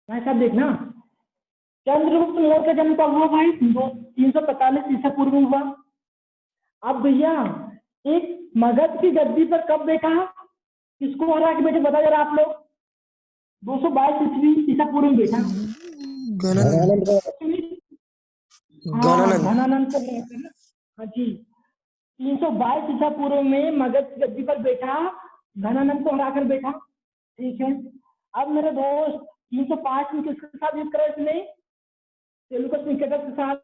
भाई साहब देखना, चंद्रगुप्त मौर्य का जन्म कब हुआ भाई? 345 ईसा पूर्व में हुआ। अब भैया एक मगध की गद्दी पर कब बैठा, किसको हरा के बैठे बता जरा आप लोग? 222 ईस्वी ईसा पूर्व में बैठा। घनानंद हाँ घनानंद को हराकर ना। हाँ जी, 322 ईसा पूर्व में मगध की गद्दी पर बैठा, घनानंद को हराकर बैठा। ठीक है, अब मेरे दोस्त 305 में किसके साथ युद्ध करा इसने? सेल्यूकस निकेटर के साथ।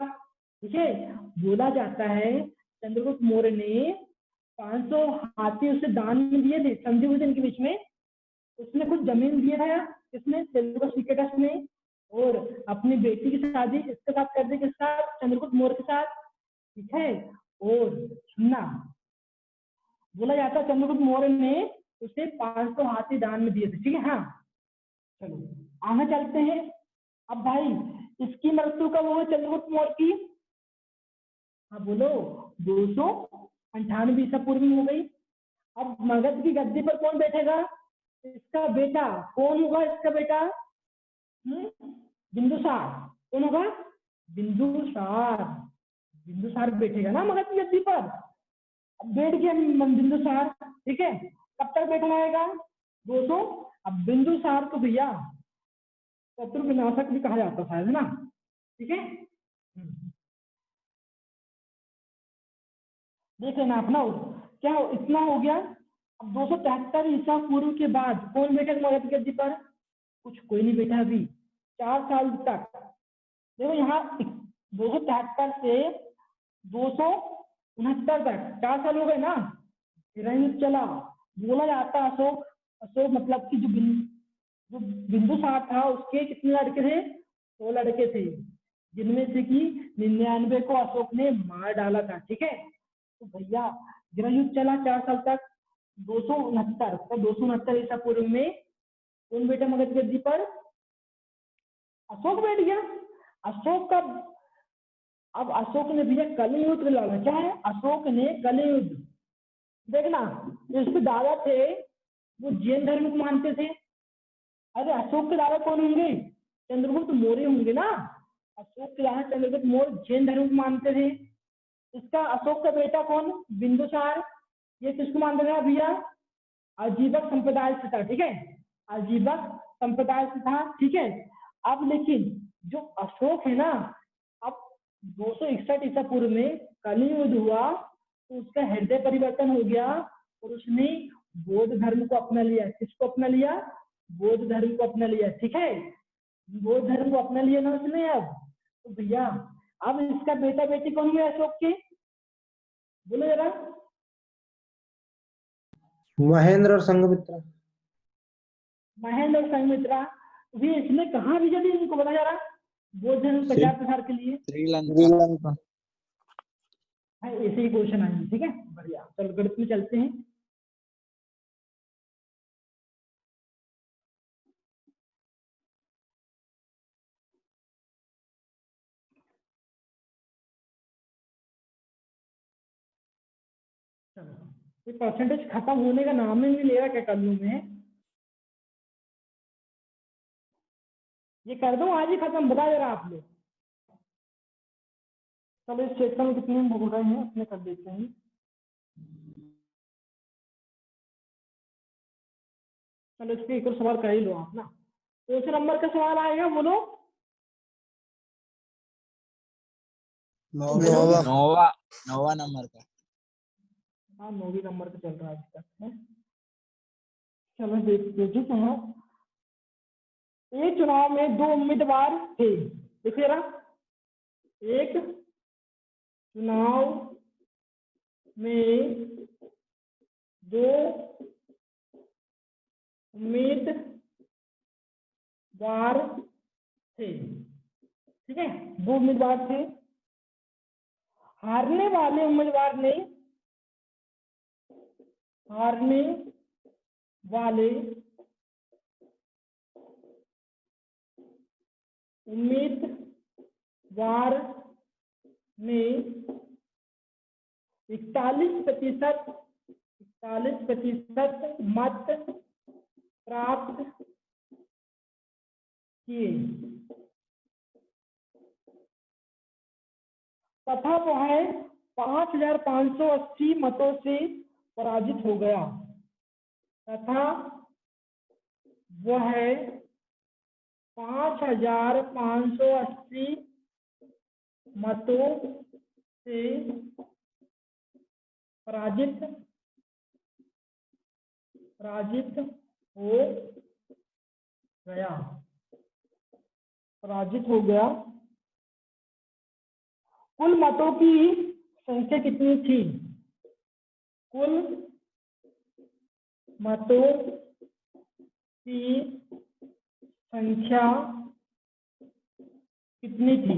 ठीक है, बोला जाता है चंद्रगुप्त मौर्य ने 500 हाथी उसे दान में दिए थे, संधि हुई थी इनके बीच में। उसने कुछ जमीन दिया था इसमें सेल्यूकस निकेटर ने, और अपनी बेटी की शादी इसके साथ कर दी, किसके साथ? चंद्रगुप्त मौर्य के साथ। ठीक है, और सुनना, बोला जाता है चंद्रगुप्त मौर्य ने उसे 500 हाथी दान में दिए थे। ठीक है, हाँ चलो आगे चलते हैं। अब भाई इसकी मृत्यु कब हुई चंद्रगुप्त मौर्य की? हाँ बोलो, 298 ईसा पूर्व में हो गई। अब मगध की गद्दी पर कौन बैठेगा? इसका बेटा। कौन होगा इसका बेटा? बिंदुसार। कौन होगा? बिंदुसार। बिंदुसार बैठेगा ना मगध की गद्दी पर। अब बैठ गया बिंदुसार। ठीक है, कब तक बैठना आएगा? 200। अब बिंदुसार को भैया शत्रु विनाशक भी कहा जाता था, है ना? ठीक है, देख लेना अपना। क्या इतना हो गया। अब 273 ईसा पूर्व के बाद कौन बैठा मगध की गद्दी पर? कुछ कोई नहीं बैठा अभी 4 साल तक। देखो यहाँ 273 से 269 तक 4 साल हो गए ना, युद्ध चला। बोला जाता अशोक, अशोक मतलब कि जो बिंदुसार था उसके कितने लड़के थे? 100 लड़के थे, जिनमें से कि 99 को अशोक ने मार डाला था। ठीक है, तो भैया युद्ध चला 4 साल तक। 269 तो 269 ईसा पूर्व में कौन बैठा मगध गद्दी पर? अशोक बैठ गया। अशोक का, अब अशोक ने भैया कलियुद्ध लड़ा। क्या है? अशोक ने कलियुद्ध। देखना, जिसके दादा थे वो जैन धर्म को मानते थे। अरे अशोक के दादा कौन होंगे? चंद्रगुप्त मौर्य होंगे ना। अशोक के दादा चंद्रगुप्त मौर्य जैन धर्म को मानते थे। इसका अशोक का बेटा कौन? बिंदुसार। ये किसको मानते थे भैया? अजीबक संप्रदाय से था। ठीक है, अजीबक संप्रदाय से था। ठीक है, अब लेकिन जो अशोक है ना, अब 261 ईसा पूर्व में कलियुद्ध हुआ तो उसका हृदय परिवर्तन हो गया और उसने बौद्ध धर्म को अपना लिया। किसको अपना लिया? बौद्ध धर्म को अपना लिया। ठीक है, बौद्ध धर्म को अपना लिया ना उसने। अब तो भैया अब इसका बेटा बेटी कौन हुए अशोक के? बोलो जरा। महेंद्र और संघमित्रा। महेंद्र और संघमित्रा। भी इसने कहा भी जल्दी इनको बता जा रहा, बौद्ध धर्म प्रचार प्रसार के लिए? श्रीलंका। ऐसे ही क्वेश्चन आएंगे। ठीक है, बढ़िया। चलो गणित में चलते हैं। चलो, ये परसेंटेज खत्म होने का नाम ही नहीं ले रहा क्या कल्लू में? ये कर दो आज ही खत्म, बता जरा आप लोग। चलो इस क्षेत्र में कितने बोल रहे हैं अपने कर देते हैं। चलो इसके एक और सवाल कर ही लो आप ना। कौन से नंबर का सवाल आएगा बोलो? नौवा नंबर का। हाँ 9वीं नंबर का चल रहा है अभी तक है। चलो देखिए तो, एक चुनाव में 2 उम्मीदवार थे। देखिए ना, एक चुनाव में 2 उम्मीदवार थे। ठीक है, 2 उम्मीदवार थे। हारने वाले उम्मीदवार ने ने 41% मत प्राप्त किए तथा वह 5,580 मतों से पराजित हो गया तथा वह 5,580 मतों से पराजित हो गया कुल मतों की संख्या कितनी थी? कुल मतों की संख्या कितनी थी?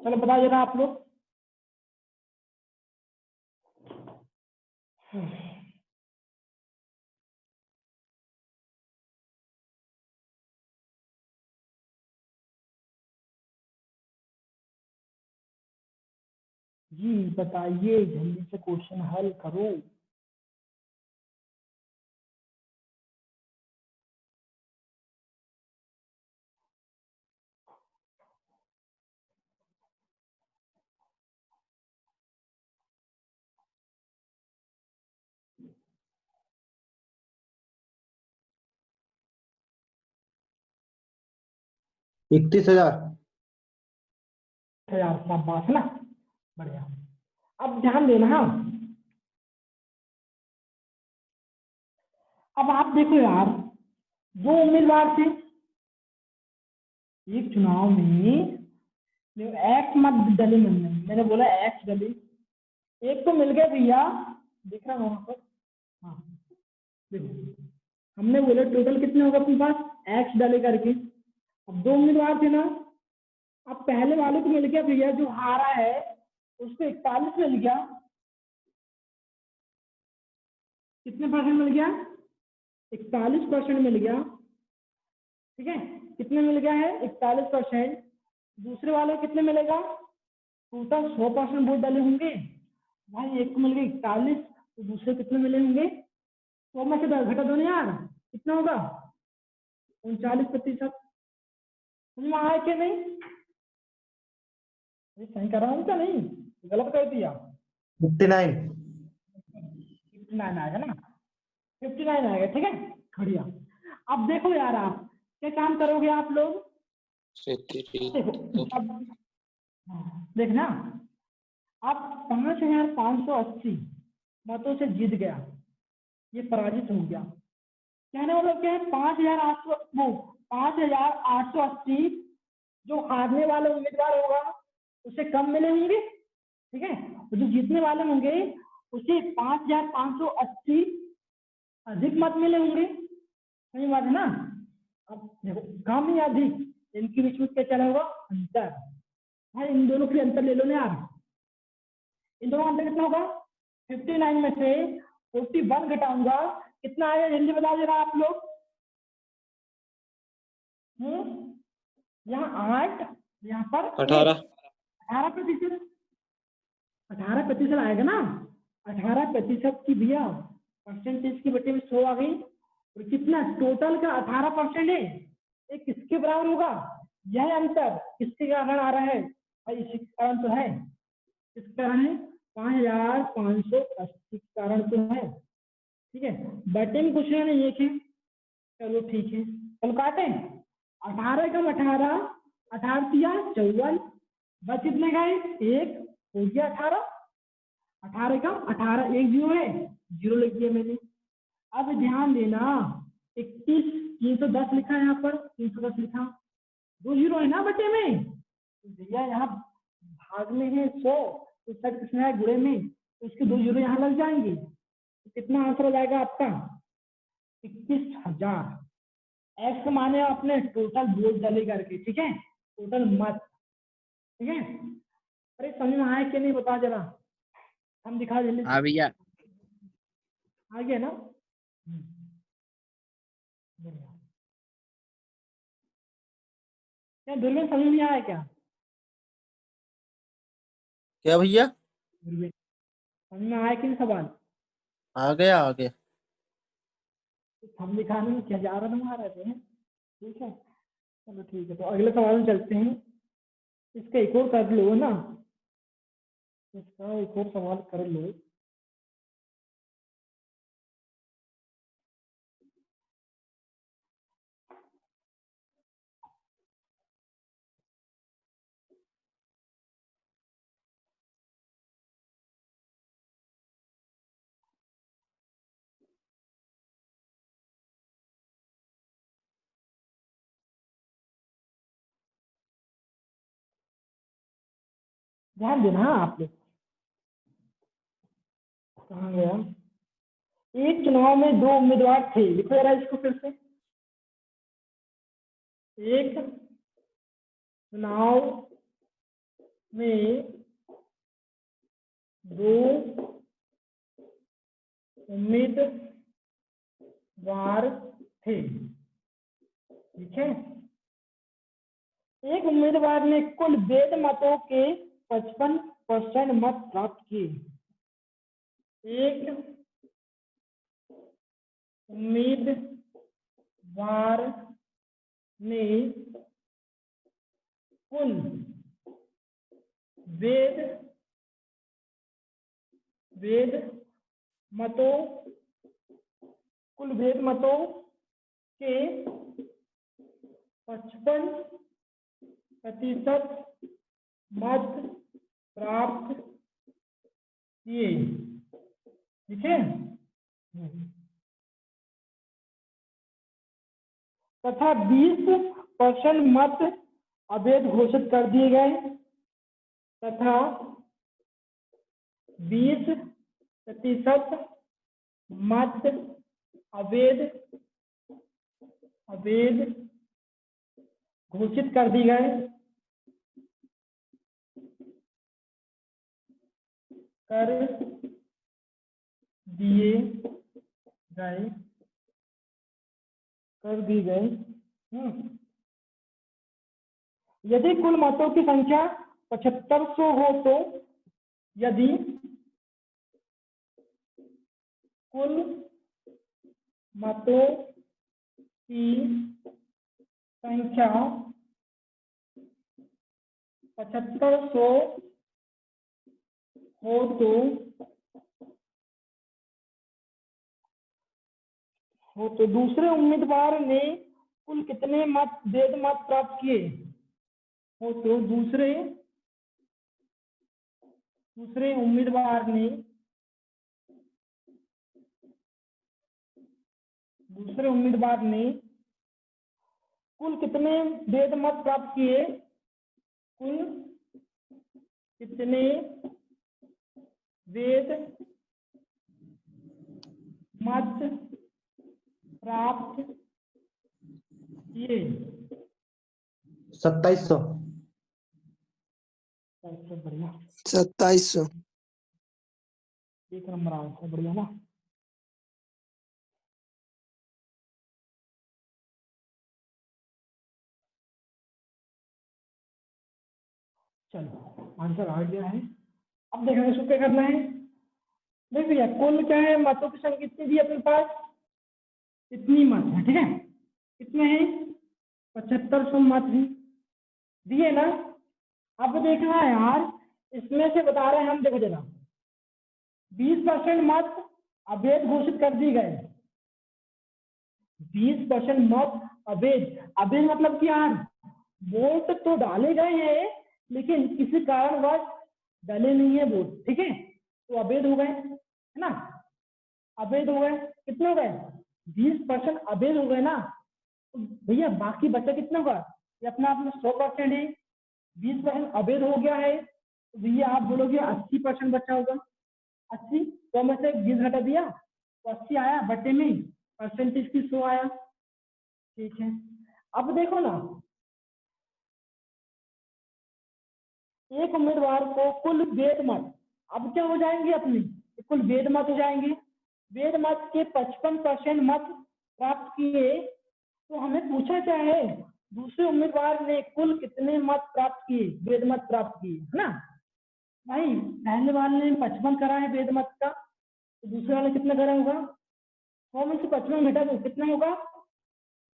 चलो बता जरा आप लोग। जी बताइए, जल्दी से क्वेश्चन हल करो। इकतीस हजार। शाबाश ना, बढ़िया। अब ध्यान देना। हाँ, अब आप देखो यार, दो उम्मीदवार थे एक चुनाव में, एक्स मत डली मैंने बोला एक्स डली, एक तो मिल गया भैया, दिख रहा वहां पर। हाँ देखो, हमने बोला टोटल कितने होगा अपने पास एक्स डले करके। अब दो उम्मीदवार थे ना, अब पहले वाले को मिल गया भैया, जो हारा है उसको 41 मिल गया। कितने परसेंट मिल गया? 41% मिल गया। ठीक है, कितने मिल गया है? 41%। दूसरे वाले को कितने मिलेगा? टोटल 100% वोट डाले होंगे भाई, एक को मिल गया 41, तो दूसरे कितने मिले होंगे? 100 में से 10 घटा दो ना यार, कितना होगा? 39%। समझ में आया कि नहीं? ये सही कर रहा हूँ क्या? नहीं गलत कर दिया? 59। 59 आएगा ना, 59 आएगा। ठीक है, बढ़िया। अब देखो यार, आप क्या काम करोगे आप लोग? देखो अब देखना, अब 5,580 मतों से जीत गया, ये पराजित हो गया। कहने मतलब क्या है? 5,880 जो हारने वाला उम्मीदवार होगा उसे कम मिले होंगे। ठीक है, तो जो जीतने वाले होंगे उसे 5,580 अधिक मत मिले होंगे। सही बात है ना? अब देखो, कम या अधिक, इनके बीच में क्या चला होगा? अंतर। भाई इन दोनों के अंतर ले लो ना यार, इन दोनों का अंतर कितना होगा? 59 में से 41 घटाऊंगा, कितना आएगा? जल्दी बता जरा आप लोग। यहाँ 8, यहाँ पर 18। 18%। 18% आएगा ना। 18% की भैया परसेंटेज की बटे में 100 आ गई, और कितना टोटल का 18% है, ये किसके बराबर होगा? यह अंतर किसके कारण आ रहा है भाई? इसी कारण तो है। किस कारण है? 5,580 कारण तो है। ठीक है, बटे में कुछ नहीं है कि, चलो ठीक है, चलो काटे। 18 कम 18, 18 दिया 54, बच कितने गए? एक, हो गया 18। 18 कम 18, एक जीरो है, जीरो लिख दिया मैंने। अब ध्यान देना, 21, 310 लिखा है यहाँ पर, 310 लिखा, दो जीरो है ना बटे में, तो भैया यहाँ भाग में है 100, तो सब किसमें है? गुणे में, तो इसके दो जीरो यहाँ लग जाएंगे, तो कितना आंसर हो जाएगा आपका? 21,000। एक्स माने अपने टोटल वोट डाले करके। ठीक है, टोटल मत। ठीक है, अरे समझ में आया कि नहीं बता जरा, हम दिखा जल्दी। हाँ भैया। आ गया ना? बढ़िया। क्या दुर्गेश समझ में आया क्या? क्या भैया? दुर्गेश समझ में आया कि नहीं सवाल? आ गया। हम दिखाने में क्या 11 नंबर आ रहे थे। ठीक है, चलो ठीक है, तो अगले सवाल में चलते हैं। इसका एक और कर लो ना, इसका एक और सवाल कर लो। ध्यान देना आप लोग। कहाँ गया? एक चुनाव में 2 उम्मीदवार थे, लिखो जरा इसको फिर से। एक चुनाव में 2 उम्मीदवार थे, ठीक है। एक उम्मीदवार ने कुल वैध मतों के 55% मत प्राप्त किए। एक उम्मीदवार ने कुल वैध मतों के 55% मत प्राप्त किए, ठीक है। तथा 20% मत अवैध घोषित कर दिए गए, तथा 20% मत अवैध घोषित कर दिए गए, कर दी गए। यदि कुल मतों की संख्या 7500 हो तो, यदि कुल मतों की संख्या 7500 हो तो दूसरे उम्मीदवार ने कुल कितने वैध मत प्राप्त किए हो तो दूसरे उम्मीदवार ने कुल कितने वैध मत प्राप्त किए, कुल कितने वैध मत प्राप्त किए? 2700। बढ़िया, 2700। 1 नंबर आंसर, बढ़िया ना। चलो आंसर आ गया है। अब देखना इसको क्या करना है। देख भैया, कुल क्या है, मतों की संख्या कितनी दी अपने पास, इतनी मत है, ठीक है। कितने हैं? 7500 मत दिए ना। अब देखना है यार, इसमें से बता रहे हैं हम, देखो जरा, 20% मत अवैध घोषित कर दी गए। 20% मत अवैध मतलब कि यार वोट तो डाले गए हैं लेकिन किसी कारणवश डाले नहीं है वोट, ठीक है, तो अवैध हो गए, है ना। अवैध हो गए, कितने हो गए? 20% अवैध हो गए ना। तो भैया बाकी बचा कितना होगा? ये अपना आप में 100% है, 20% अवैध हो गया है, तो भैया आप बोलोगे 80% बचा होगा। 80 तो में से 20 घटा दिया तो 80 आया, बटे में परसेंटेज की 100 आया, ठीक है। अब देखो ना, एक उम्मीदवार को कुल वैध मत, अब क्या हो जाएंगे अपनी, कुल वैध मत हो जाएंगे। वैध मत के 55% मत प्राप्त किए, तो हमें पूछा क्या है, दूसरे उम्मीदवार ने कुल कितने मत प्राप्त किए, वैध मत प्राप्त किए, है ना। भाई पहले वाले ने 55 करा है वैध मत का, तो दूसरे वाले कितना करा होगा? 100 में से 55 घटा दो कितना होगा?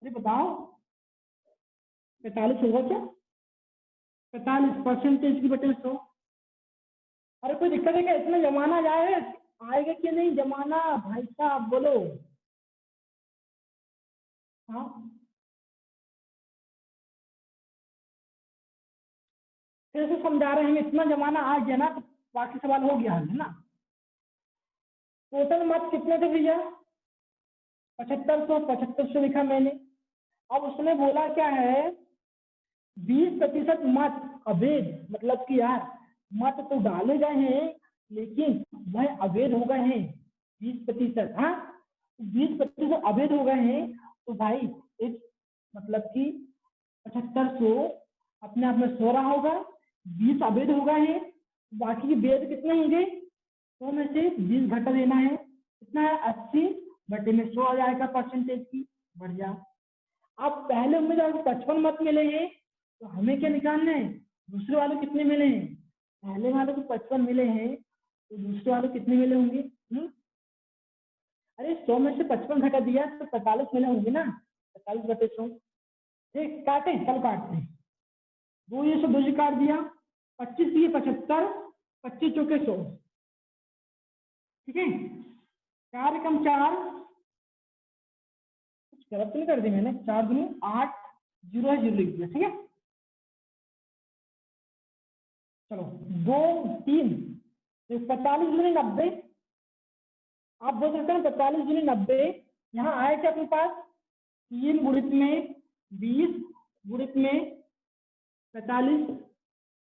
अरे बताओ 45 होगा क्या? 45% की बटे 100। अरे कोई दिक्कत है क्या? इतना जमाना जाए आएगा कि नहीं जमाना भाई साहब बोलो। हाँ फिर से समझा रहे हैं, इतना जमाना आ गया ना तो बाकी सवाल हो गया है ना। टोटल मत कितने थे भैया? 7500 लिखा मैंने। अब उसने बोला क्या है 20% मत अवैध, मतलब कि यार मत तो डाले गए हैं लेकिन वह अवैध हो गए हैं 20%। हाँ 20% अवैध हो गए हैं तो भाई एक मतलब कि 7500 अपने आप में 16 होगा, 20 अवैध हो गए हैं, बाकी के वेद कितने होंगे? 100 में से 20 घटा देना है, कितना है 80 बटे में 100 आ जाएगा परसेंटेज की। बढ़िया। अब पहले उम्मीदवार को 55 मत मिले हैं तो हमें क्या निकालना है? दूसरे वाले कितने मिले हैं? पहले वाले को 55 मिले हैं तो दूसरे वाले कितने मिले होंगे? अरे 100 में से 55 घटा दिया तो 45 मिले होंगे ना। 45 बटे 100। ठीक काटे, चल काटते हैं। 2 ये 100 2 से काट दिया, 25 दिए 75, 25 चौके 100। ठीक है 4 कम 4, गलत तो नहीं कर दी मैंने? 4 दूनी 8, 0 है 0 लिख दिया। ठीक है चलो 2 3 45 दूनी 90। आप बोल सकते हैं 45 दूनी 90। यहाँ आए क्या अपने पास? 3 गुणित में 20 गुणित में 45।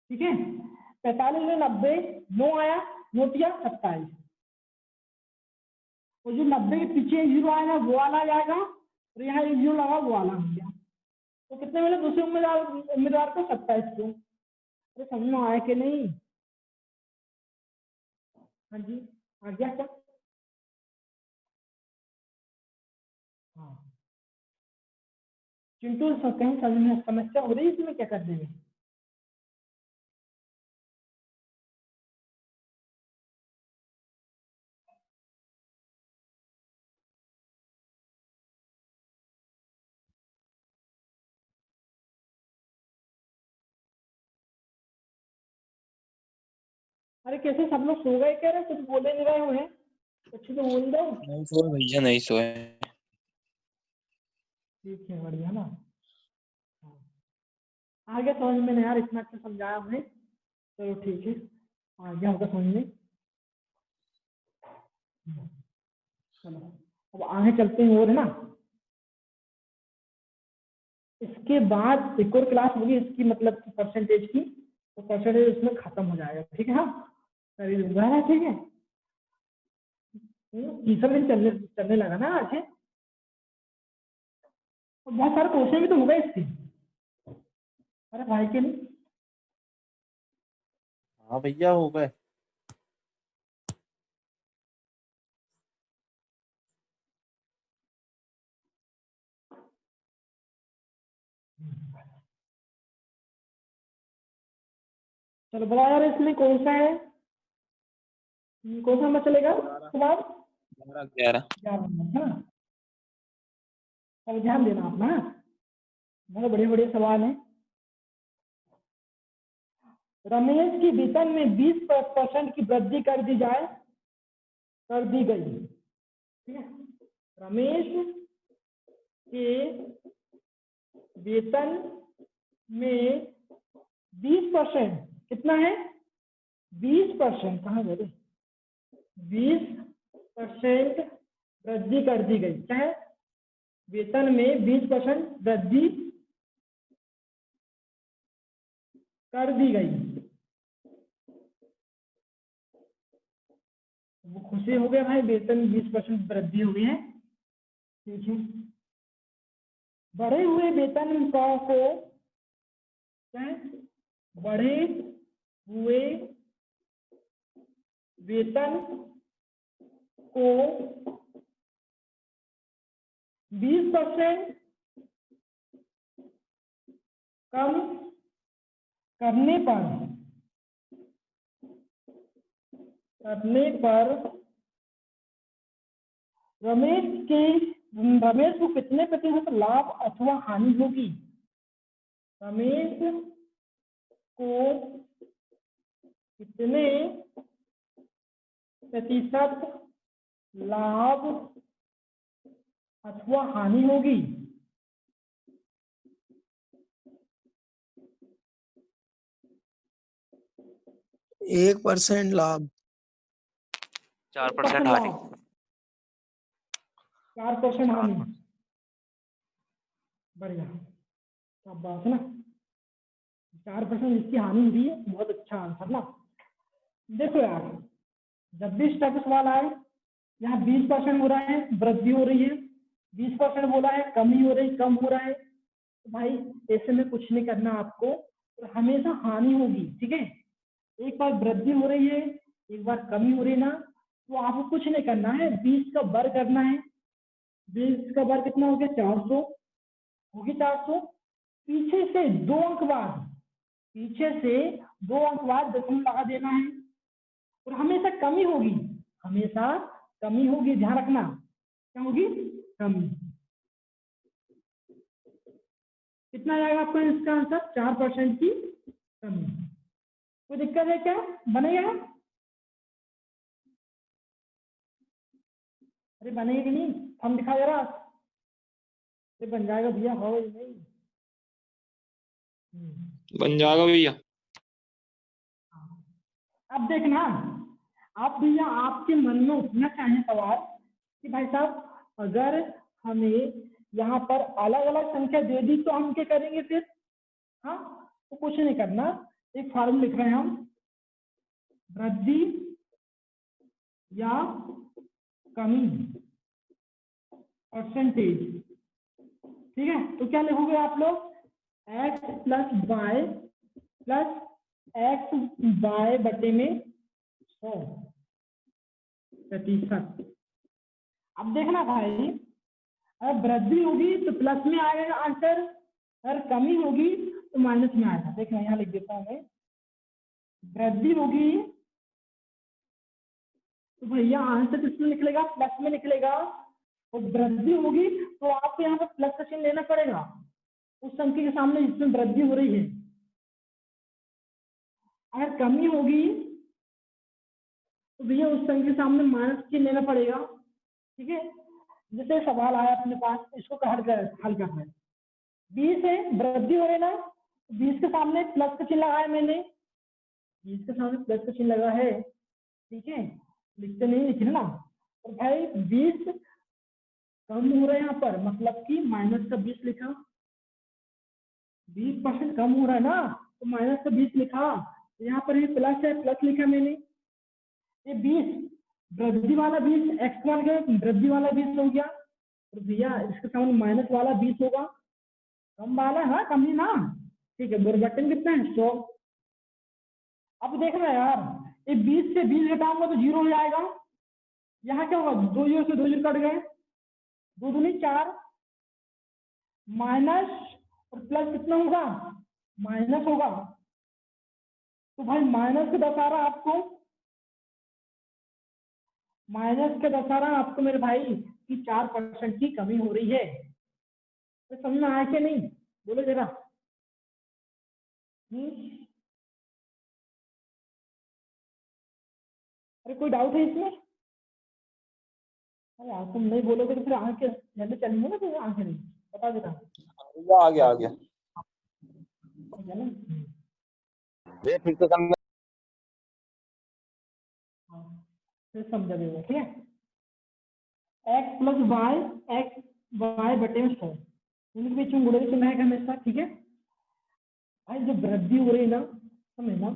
ठीक है 45 में 90 9 आया, 9 दिया 27। और जो 90 के पीछे 0 आएगा वो वाला आ जाएगा और यहाँ 1 0 लगा वो वाला हो गया। तो कितने मिले दूसरे उम्मीदवार को? 27 को। अरे समझ में आया कि नहीं? हाँ जी आ गया क्या? हाँ चिंटू कहीं समस्या हो रही है इसमें क्या कर देंगे? अरे कैसे सब लोग सो गए कह रहे? कुछ बोले नहीं रहे हुए हैं, कुछ तो बोल दो। नहीं सोए भैया, नहीं सोए। ठीक है बढ़िया ना। हाँ। आ गया समझ में? नहीं यार इतना अच्छा समझाया हमने, चलो ठीक है आ गया होगा समझ में। चलो अब आगे चलते हैं और है ना। इसके बाद एक और क्लास होगी इसकी मतलब परसेंटेज की, तो परसेंटेज उसमें खत्म हो जाएगा। ठीक है हाँ कर ही दूंगा है। ठीक है तीसरा दिन चलने चलने लगा ना आज है। और बहुत सारे क्वेश्चन भी तो हो गए इसके। अरे भाई के नहीं। हाँ भैया हो गए। चलो बताओ यार इसमें कौन सा है, कौन सा नंबर चलेगा सवाल? 11 11 नंबर है ना। अब ध्यान देना आप ना, बहुत बड़े बड़े सवाल हैं। रमेश की वेतन में 20% की वृद्धि कर दी जाए, कर दी गई। ठीक है रमेश के वेतन में 20% कितना है? 20% कहाँ गए? 20% वृद्धि कर दी गई। क्या है? वेतन में 20% वृद्धि कर दी गई। वो खुशी हो गया भाई वेतन 20% वृद्धि हुई है। ठीक है बढ़े हुए वेतन को क्या है? बढ़े हुए वेतन को 20% कम करने पर रमेश को कितने प्रतिशत लाभ अथवा हानि होगी? रमेश को कितने प्रतिशत लाभ अथवा हानि होगी? 1% लाभ। 4% हानि। 4% हानि। बढ़िया, सब बात ना। 4% इसकी हानि हुई है, बहुत अच्छा आंसर ना। देखो यार, जब भी इस टाइप का सवाल आए, यहाँ 20% हो रहा है, वृद्धि हो रही है, 20% बोला है, कमी हो रही, कम हो रहा है, तो भाई ऐसे में कुछ नहीं करना आपको, और हमेशा हानि होगी। ठीक है, एक बार वृद्धि हो रही है, एक बार कमी हो रही है ना, तो आपको कुछ नहीं करना है, 20 का वर्ग करना है। 20 का वर्ग कितना हो गया? 400 होगी। 400 पीछे से 2 अंक बाद, पीछे से 2 अंक बाद दशमलव लगा देना है, और हमेशा कमी होगी, हमेशा कमी होगी, ध्यान रखना। क्या होगी? कमी। कितना आएगा आपको इसका आंसर? 4% की कमी। कोई दिक्कत है क्या? बनेगा? अरे बनेगा कि नहीं? हम दिखा जरा। अरे बन जाएगा भैया, हो नहीं? बन जाएगा भैया। अब देखना, आप भैया आपके मन में उठना चाहिए सवाल कि भाई साहब अगर हमें यहाँ पर अलग अलग संख्या दे दी तो हम क्या करेंगे फिर? हाँ, तो कुछ नहीं करना, एक फॉर्मूला लिख रहे हैं हम, वृद्धि या कमी परसेंटेज। ठीक है, तो क्या लिखोगे आप लोग? x plus y plus x y बटे में 100%। अब देखना भाई, अगर वृद्धि होगी तो प्लस में आएगा आंसर, अगर कमी होगी तो माइनस में आएगा। देखना, यहाँ लिख देता हूं मैं, वृद्धि होगी तो भैया आंसर किसमें निकलेगा? प्लस में निकलेगा। और वृद्धि होगी तो आपको यहाँ पर प्लस का चिन्ह लेना पड़ेगा उस संख्या के सामने जिसमें वृद्धि हो रही है। अगर कमी होगी तो भैया उस संख्या के सामने माइनस चिन्ह लेना पड़ेगा। ठीक है, जैसे सवाल आया अपने पास, इसको हल करना है। 20 है, वृद्धि हो रही ना, 20 के सामने प्लस का चिन्ह लगाया मैंने, 20 के सामने प्लस का चिन्ह लगा है। ठीक है, लिखते नहीं, लिख ना। और भाई 20 कम हो रहा है यहाँ पर, मतलब कि माइनस का 20 लिखा। 20% कम हो रहा है ना, तो माइनस का 20 लिखा। यहाँ पर ये प्लस है, प्लस लिखा मैंने। ये 20 वृद्धि वाला 20 एक्स बन गया, वृद्धि वाला 20 हो गया, और भैया इसके सामने माइनस वाला 20 होगा, कम वाला। हाँ, कम ही ना। ठीक है, बटन कितना है? 100। अब देखना यार, ये 20 से 20 घटाऊंगा तो 0 हो जाएगा। यहाँ क्या होगा? 2 जीरो से 2 जीरो कट गए, 2 दूनी 4, माइनस और प्लस कितना होगा? माइनस होगा। तो भाई माइनस के 10 आ रहा आपको, माइनस के 10 आ रहा आपको मेरे भाई कि 4% की कमी हो रही है। तो समझ में आया कि नहीं? बोलो जरा। अरे कोई डाउट है इसमें? अरे यार तुम नहीं बोलोगे तो फिर आंखें जल्दी चलेंगे ना, फिर आंखें नहीं। बता देता आ गया ये फिर से समझ। फिर समझा देगा। ठीक है, x plus y, x y बटे में 100, इनके बीच में गुणा चिन्ह है हमेशा। ठीक है भाई, जब वृद्धि हो रही है ना, समझना।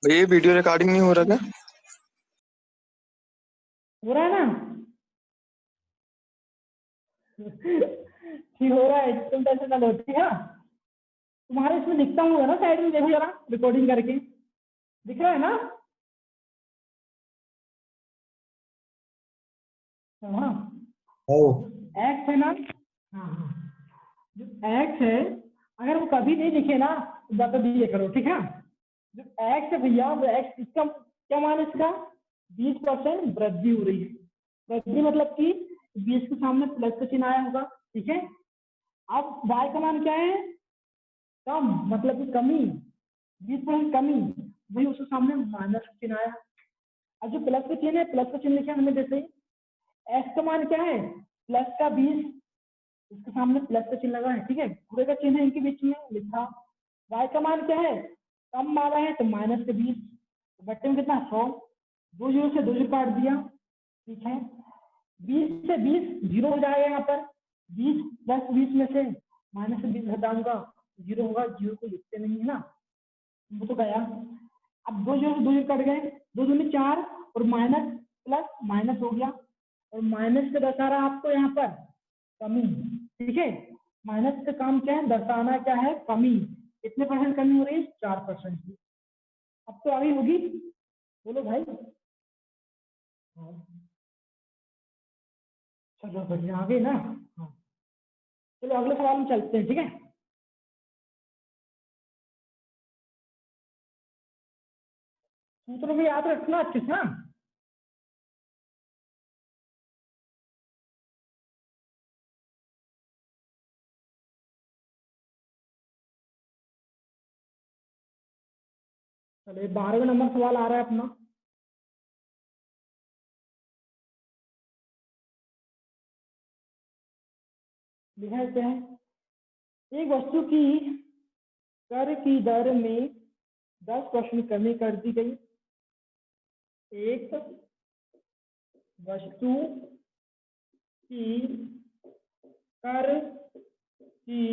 ये वीडियो रिकॉर्डिंग नहीं हो रहा क्या? हो रहा है ना? ठीक हो रहा है, तुम टेंशन ना लो। ठीक है, तुम्हारे इसमें दिखता होगा ना साइड में, देखो जरा रिकॉर्डिंग करके, दिख रहा है ना? हाँ, एक्स है ना? हाँ, जो एक्स है अगर वो कभी नहीं दिखे ना तो बता दीजिए करो। ठीक है, जो एक्स है भैया, वो एक्स इसका क्या मान है? इसका 20% वृद्धि हो रही है। वृद्धि मतलब कि 20 के सामने प्लस का चिन्ह आया होगा, ठीक है। अब y का मान क्या है, कम, मतलब कि कमी, 20% कमी, वही उसके सामने माइनस का चिन्ह आया। अब जो प्लस का चिन्ह है, प्लस का चिन्ह लिखे हमने जैसे x का मान क्या है, प्लस का 20, इसके सामने प्लस का चिन्ह लगा है, ठीक है, पूरे का चिन्ह है इनके बीच में लिखा। y का मान क्या है, कम माना है तो माइनस का 20, बट्टे में कितना 100, 2 जीरो से 2 जीरो काट दिया, ठीक है। 20 से 20 जीरो हो जाएगा, यहाँ पर 20 प्लस 20 में से माइनस से 20 घटाऊंगा, जीरो होगा, जीरो को लिखते नहीं है ना, वो तो गया। अब 2 जीरो से 2 जीरो कट गए, 2 दूनी 4 और माइनस प्लस माइनस हो गया, और माइनस का दर्शा रहा आपको यहाँ पर कमी, ठीक है। माइनस का काम क्या है, दर्शाना क्या है, कमी। कितने परसेंट कमी हो रही है, 4% की। अब तो आगे होगी, बोलो भाई। हाँ। चलो बढ़िया, आगे ना। हाँ, चलो अगले सवाल में चलते हैं, ठीक है। सूत्र भी याद रखना अच्छे से ना। चलिए 12वें नंबर सवाल आ रहा है अपना। लिखा है क्या है, एक वस्तु की कर की दर में 10% कमी कर दी गई। एक वस्तु की कर की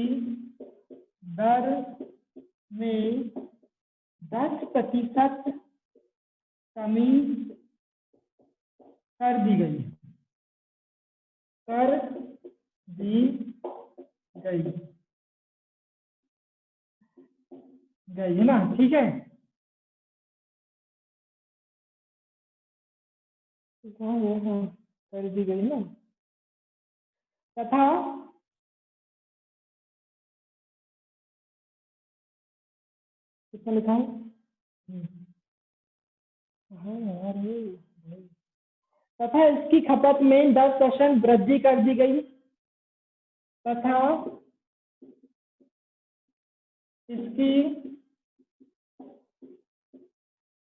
दर में 10% कमी कर दी गई, कर दी गई है ना, ठीक है। हाँ वो हाँ कर दी गई ना, तथा कितना लिखा है, हाँ यार तथा इसकी खपत में 10% वृद्धि कर दी गई, तथा इसकी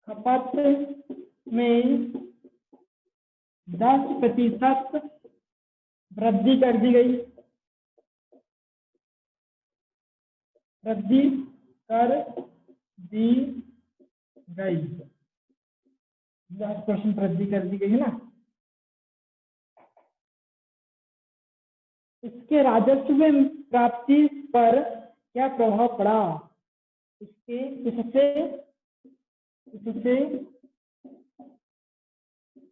खपत में 10% वृद्धि कर दी गई, वृद्धि कर दी गई, 10% वृद्धि कर दी गई है ना। इसके राजस्व में प्राप्ति पर क्या प्रभाव पड़ा, इसके इससे इससे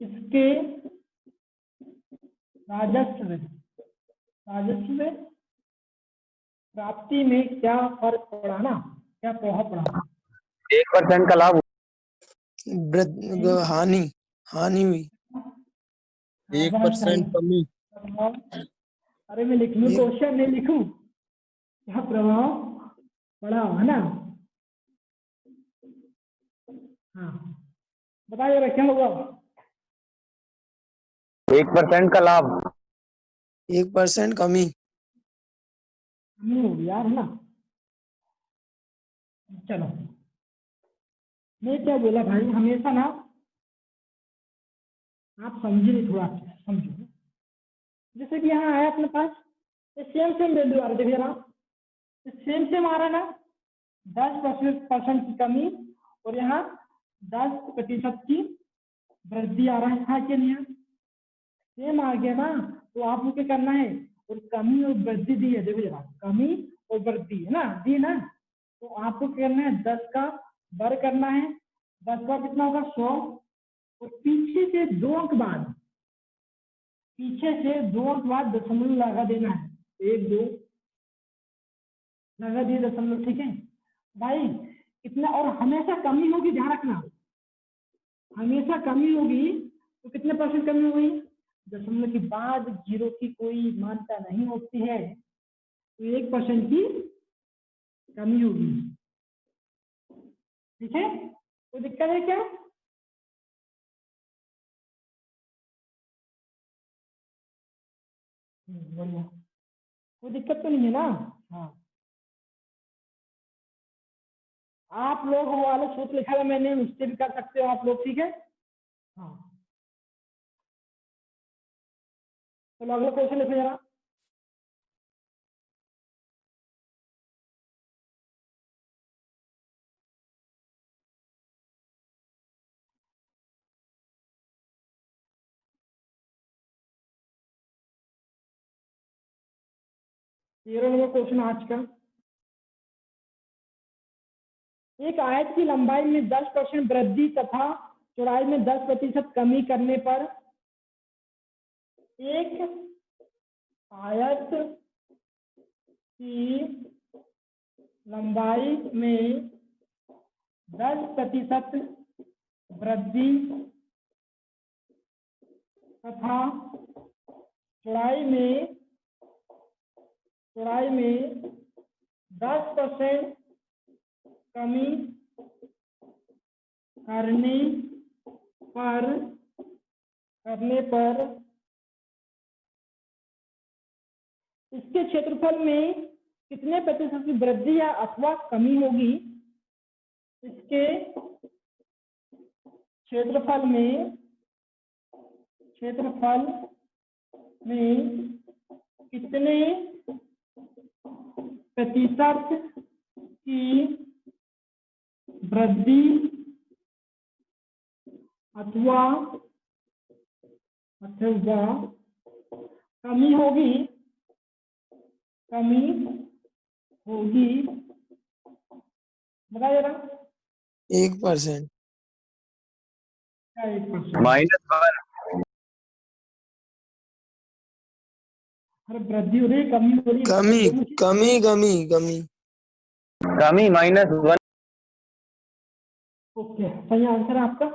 इसके राजस्व प्राप्ति में क्या फर्क पड़ा ना, क्या प्रभाव पड़ा, 1% का लाभ, हानि हानि हुई, 1% कमी। अरे मैं लिख लूं, क्वेश्चन नहीं लिखूं, क्या प्रभाव पड़ा है ना। हाँ बताइए क्या होगा, 1% का लाभ, 1% कमी। होगी यार है ना। चलो मैं क्या बोला भाई, हमेशा ना आप समझिए नहीं, थोड़ा समझो। जैसे कि यहाँ आया अपने पास सेम वैल्यू आ रही है, देखिए सेम आ रहा है ना, 10% की कमी और यहाँ 10% की वृद्धि आ रहा है, हाँ के लिए सेम आ गया ना। तो आपको क्या करना है, और कमी और वृद्धि दी है, देखो जरा कमी और वृद्धि है ना, दी ना, तो आपको क्या करना है, 10 का वर्ग करना है, 10 का कितना होगा 100, और पीछे से 2 अंक बाद, पीछे से 2 अंक बाद दशमलव लगा देना है, 1 2 लगा दिए दशमलव, ठीक है भाई कितना। और हमेशा कमी होगी, ध्यान रखना, हमेशा कमी होगी, तो कितने परसेंट कमी हो गई, दशमलव के बाद जीरो की कोई मान्यता नहीं होती है, तो 1% की कमी होगी, ठीक है। कोई दिक्कत है क्या, बढ़िया, कोई दिक्कत तो नहीं है ना? हाँ, आप लोग वो वाला सूत्र लिखा है मैंने, उससे भी कर सकते हो आप लोग, ठीक है? हाँ, चलो अगला क्वेश्चन लिखो जरा। तेरह नंबर क्वेश्चन आज का। एक आयत की लंबाई में 10% वृद्धि तथा चौड़ाई में 10% कमी करने पर एक आयत की लंबाई में 10% वृद्धि तथा चौड़ाई में 10% कमी करने पर इसके क्षेत्रफल में कितने प्रतिशत की वृद्धि या अथवा कमी होगी? इसके क्षेत्रफल में कितने प्रतिशत की वृद्धि अथवा कमी होगी बताइए जरा। 1%। क्या 1%? -1। अरे वृद्धि हो रही है, कमी हो रही है? कमी दोनों चीज़- कमी कमी कमी कमी -1। ओके, सही आंसर है आपका,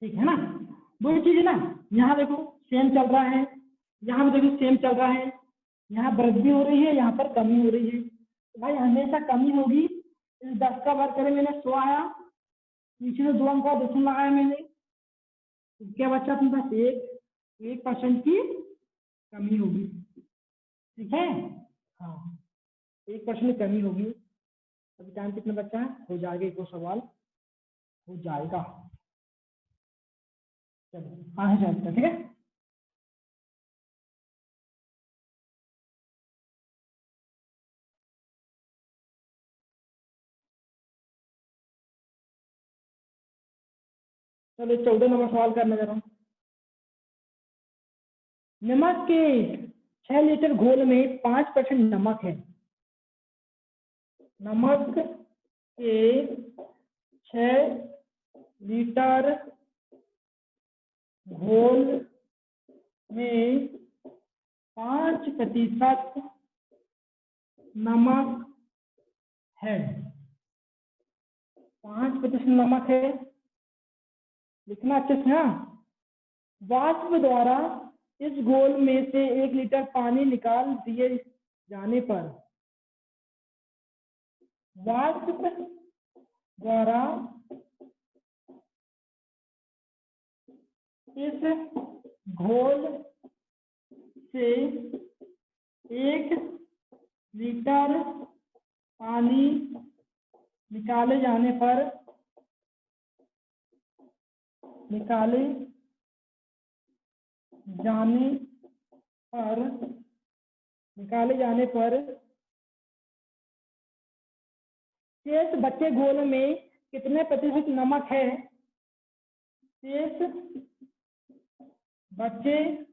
ठीक है ना? दो चीज है ना, यहाँ देखो सेम चल रहा है, यहाँ भी देखो सेम चल रहा है, यहाँ वृद्धि हो रही है, यहाँ पर कमी हो रही है। तो भाई हमेशा कमी होगी। इस 10 का वर्ग करें मैंने 100 आया, पीछे में 2 अंक का दशमलव लगाया मैंने, तो क्या बचा तुम्हारे पास? 1% की कमी होगी, ठीक है? हाँ, 1% की कमी होगी। अभी टाइम कितना बचा है? हो जाएगा, एक और सवाल हो जाएगा। चलो आगे चलते हैं, ठीक है? चलो 14 नंबर सवाल करना जरा। नमक के 6 लीटर घोल में 5% नमक है। नमक के 6 लीटर घोल में 5% नमक है। 5% नमक है, लिखना अच्छे से। हाँ, वाष्प द्वारा इस घोल में से 1 लीटर पानी निकाल दिए जाने पर वाष्प द्वारा इस घोल से 1 लीटर पानी निकाले जाने पर शेष बचे घोल में कितने प्रतिशत नमक है? शेष बचे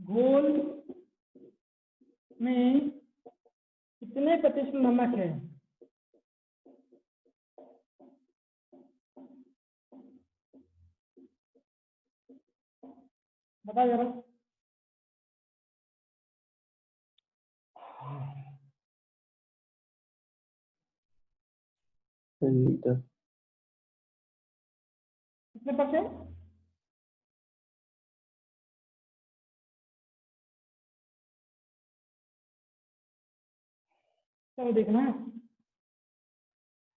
घोल में कितने प्रतिशत नमक है? बता जरा। लीटर कितने परसेंट? चलो देखना है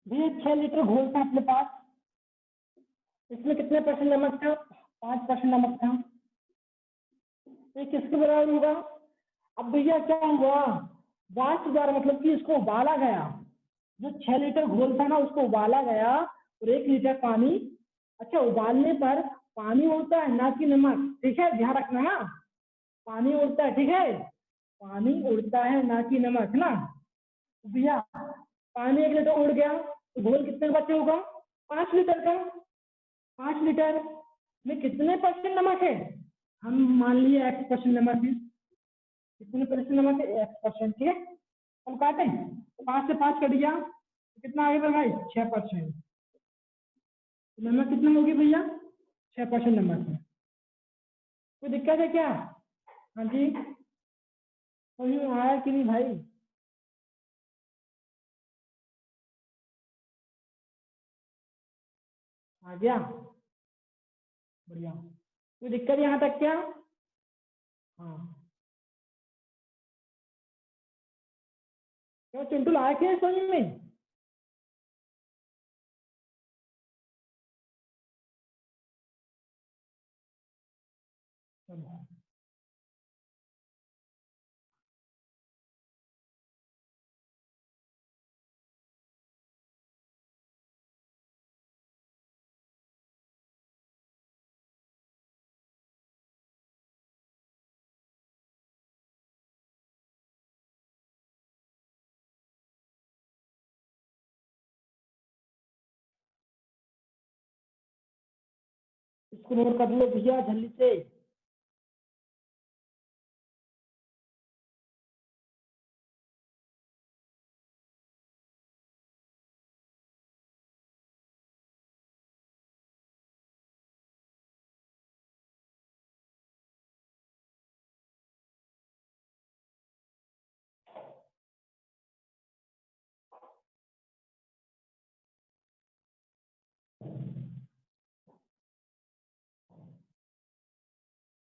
भैया, 6 लीटर घोल था अपने पास, इसमें कितने परसेंट नमक था? 5% नमक था। ये किसके बराबर होगा? अब भैया क्या हुआ, वाष्प द्वारा मतलब कि इसको उबाला गया, जो 6 लीटर घोल था ना उसको उबाला गया और 1 लीटर पानी। अच्छा, उबालने पर पानी उड़ता है ना कि नमक, ठीक है, ध्यान रखना है, पानी उड़ता है, ठीक है, पानी उड़ता है ना कि नमक, है ना। भैया पानी 1 लीटर उड़ गया तो घोल कितने का बचे होगा? 5 लीटर का। 5 लीटर में कितने परसेंट नमक है? हम मान लिए X% नमक है। कितने परसेंट नमक है? X%, ठीक है। हम काटे, 5 से 5 कट गया तो कितना आ गया भाई? 6%। नमक कितना होगी भैया? 6% नमक है। कोई दिक्कत है क्या? हाँ जी, समझ में आया कि नहीं भाई? आ गया, बढ़िया। कोई दिक्कत यहाँ तक क्या? हाँ, क्यों चिंटू आया क्या समझ में? चलो। इसको नोट कर लो भैया जल्दी से।